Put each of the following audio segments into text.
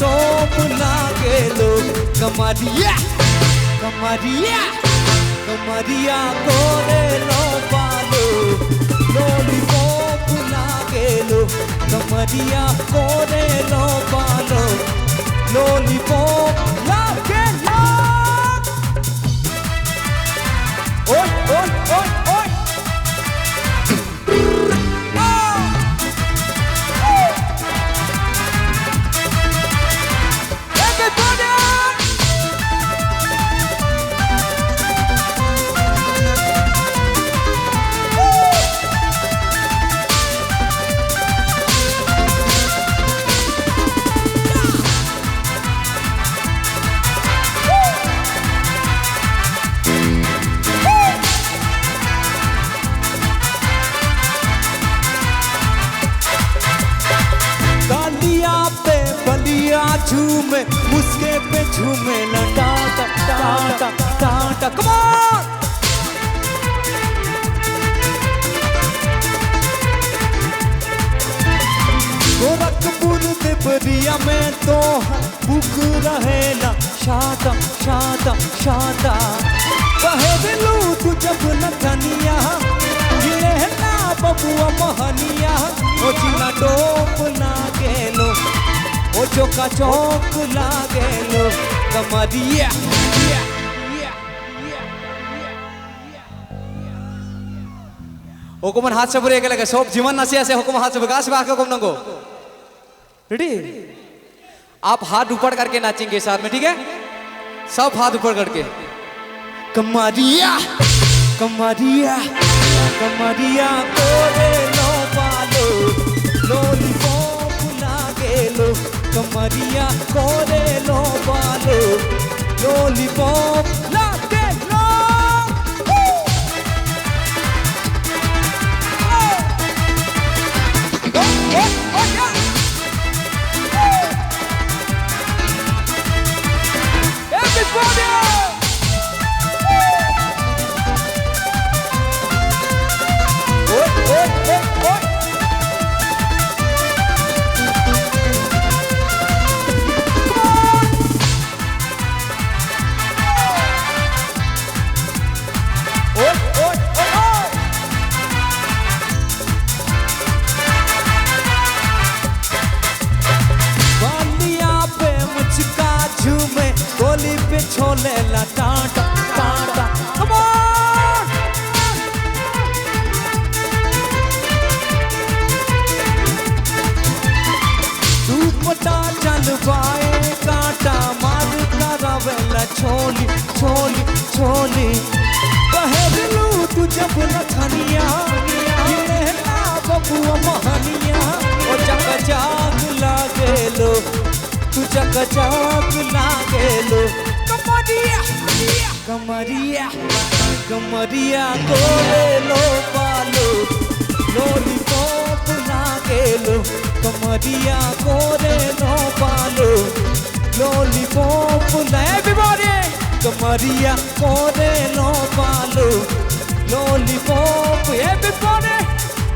top लागे लो कमरिया कमरिया कमरिया कोरे लो पालो लॉलीपॉप लागे लो कमरिया कोरे लो पालो लॉलीपॉप लागे लो ओए ओए ओए ओए झूमे मुस्के पे झूमे ना टाटा टाटा टाटा कम ऑन गोरखपुर देवरिया में तो बुक रहेला शादा शादा शादा कहे दिलू तू जब नथनिया ये ना बबुआ महनिया ओ जिला टोप ना गेलो ओ चौका चौक लागे लो कमरिया हुकुमन हाथ से बुरे के लगे सब जीवन नसिया से हुकुम हाथ से बगास बाक हुकुम नंगो रेडी आप हाथ ऊपर करके नाचेंगे साथ में ठीक है सब हाथ ऊपर करके कमरिया कमरिया कमरिया कोरे लो पालो लॉलीपॉप लागे लो कमरिया कोरे लो पालो लॉलीपॉप लागे लो everybody गोली पे छोले ला टाटा टाटा कम ऑन दुपट्टा चलवाए कांटा मारता रवेला छोली छोली छोली कहे दिलू तू जब नथनिया ये ना बबुआ महनिया ओ चका चाक लागे लो तू चका चाक लागे लो कमरिया कमरिया कमरिया कोरे लो पालो लॉलीपॉप लागे लो कमरिया कोरे लो पालो लॉलीपॉप एवरीबॉडी कमरिया कोरे लो पालो लॉलीपॉप एवरीबॉडी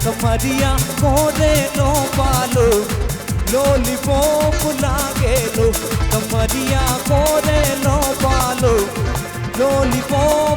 कमरिया कोरे लो पालो लॉलीपॉप लागे लो कमरिया कोरे लो पालो लॉलीपॉप